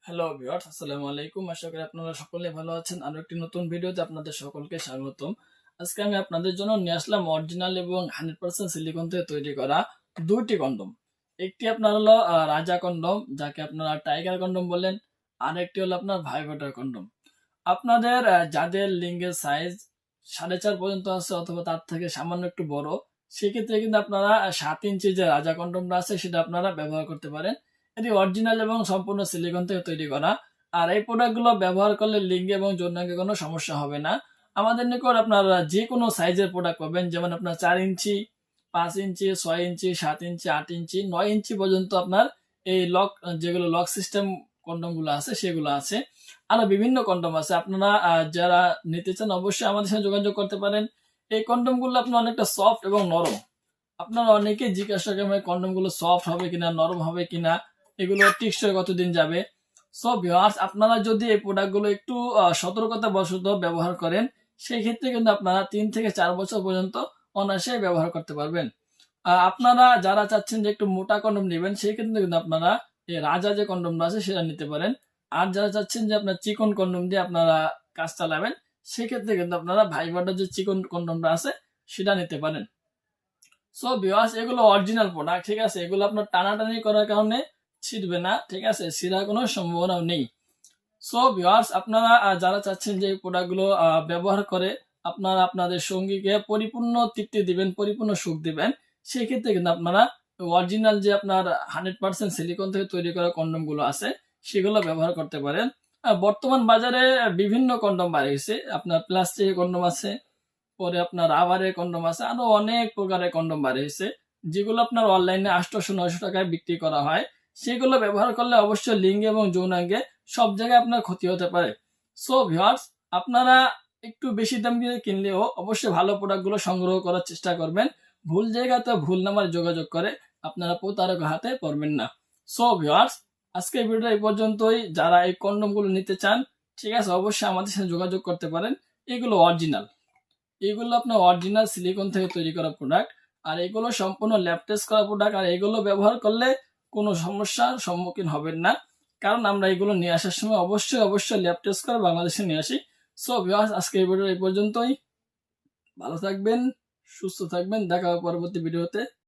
Hello viewers, আসসালামু আলাইকুম। আশা করি আপনারা সকলে ভালো আছেন। আরো একটি নতুন ভিডিওতে আপনাদের সকলকে স্বাগতম। আজকে আমি আপনাদের জন্য নিয়ে আসলাম অরিজিনাল এবং 100% সিলিকন থেকে তৈরি করা দুইটি কন্ডম। একটি আপনার হলো রাজা কন্ডম, যাকে আপনারা টাইগার কন্ডম বলেন। আর একটি হলো আপনার ভাইব্রেটর কন্ডম। আপনাদের যাদের লিঙ্গের সাইজ 4.5 পর্যন্ত আছে অথবা তার থেকে সামান্য একটু বড়, সেক্ষেত্রে কিন্তু আপনারা 7 ইঞ্চি যে রাজা কন্ডমটা আছে সেটা আপনারা ব্যবহার করতে পারেন। এটি অরিজিনাল এবং সম্পূর্ণ সিলিকন থেকে তৈরি করা। আর এই প্রোডাক্টগুলো ব্যবহার করলে লিঙ্গে এবং যৌনাঙ্গে কোনো সমস্যা হবে না। আমাদের নিকট আপনারা যে কোনো সাইজের প্রোডাক্ট পাবেন, যেমন আপনার 4 ইঞ্চি, 5 ইঞ্চি, 6 ইঞ্চি, 7 ইঞ্চি, 8 ইঞ্চি, 9 ইঞ্চি পর্যন্ত আপনার এই লক, যেগুলো লক সিস্টেম কন্ডমগুলো আছে সেগুলো আছে। আরো বিভিন্ন কন্ডম আছে। আপনারা যারা নিতে চান অবশ্যই আমাদের সাথে যোগাযোগ করতে পারেন। এই কন্ডমগুলো আপনার অনেকটা সফট এবং নরম। আপনারা অনেকে জিজ্ঞাসা করেন কন্ডমগুলো সফট হবে কিনা, নরম হবে কিনা, এগুলো টিকসই কতদিন যাবে। সো ভিউয়ার্স, আপনারা যদি এই প্রোডাক্টগুলো একটু সতর্কতা বশত ব্যবহার করেন, সেই ক্ষেত্রে কিন্তু আপনারা 3 থেকে 4 বছর পর্যন্ত অনায়াসে ব্যবহার করতে পারবেন। আপনারা যারা চাচ্ছেন যে একটু মোটা কন্ডম নেবেন, সেই ক্ষেত্রে কিন্তু আপনারা এই রাজা যে কন্ডমটা আছে সেটা নিতে পারেন। আর যারা চাচ্ছেন যে আপনার চিকন কন্ডম দিয়ে আপনারা কাজ চালাবেন, সেক্ষেত্রে কিন্তু আপনারা ভাইবাটার যে চিকন কন্ডমটা আছে সেটা নিতে পারেন। সো ভিউয়ার্স, এগুলো অরিজিনাল প্রোডাক্ট, ঠিক আছে। এগুলো আপনার টানাটানি করার কারণে ছিঁড়বে না, ঠিক আছে, ছিঁড়ার কোনো সম্ভাবনা নেই। সো ভিউয়ার্স, আপনারা যারা চাচ্ছেন যে এই প্রোডাক্টগুলো ব্যবহার করে আপনারা আপনাদের সঙ্গীকে পরিপূর্ণ তৃপ্তি দিবেন, পরিপূর্ণ সুখ দিবেন, সেই ক্ষেত্রে কিন্তু আপনারা অরিজিনাল যে আপনার 100% সিলিকন থেকে তৈরি করা কন্ডমগুলো আছে সেগুলো ব্যবহার করতে পারেন। বর্তমান বাজারে বিভিন্ন কন্ডম বাড়িয়েছে। আপনার প্লাস্টিকের কন্ডম আছে, পরে আপনার রাবারের কন্ডম আছে, আরো অনেক প্রকারের কন্ডম বাড়িয়েছে, যেগুলো আপনার অনলাইনে 800-900 টাকায় বিক্রি করা হয়। সেগুলো ব্যবহার করলে অবশ্যই লিঙ্গে এবং যৌনাঙ্গে সব জায়গায় আপনার ক্ষতি হতে পারে। সো ভিউয়ার্স, আপনারা একটু বেশি দাম দিয়ে কিনলেও অবশ্যই ভালো প্রোডাক্টগুলো সংগ্রহ করার চেষ্টা করবেন। ভুল জায়গাতে ভুল নাম্বার যোগাযোগ করে আপনারা প্রতারকের হাতে পড়বেন না। সো ভিউয়ার্স, আজকের ভিডিওটা এই পর্যন্তই। যারা এই কন্ডমগুলো নিতে চান, ঠিক আছে, অবশ্যই আমাদের সাথে যোগাযোগ করতে পারেন। এগুলো অরিজিনাল, এগুলো আপনার অরিজিনাল সিলিকন থেকে তৈরি করা প্রোডাক্ট। আর এগুলো সম্পূর্ণ ল্যাব টেস্ট করা প্রোডাক্ট। আর এগুলো ব্যবহার করলে কোনো সমস্যার সম্মুখীন হবেন না, কারণ আমরা এগুলো নিয়ে আসার সময় অবশ্যই ল্যাব টেস্ট করে বাংলাদেশে নিয়ে আসি। সো ভিউয়ার্স, আজকে এই ভিডিও এই পর্যন্তই। ভালো থাকবেন, সুস্থ থাকবেন, দেখা হবে পরবর্তী ভিডিওতে।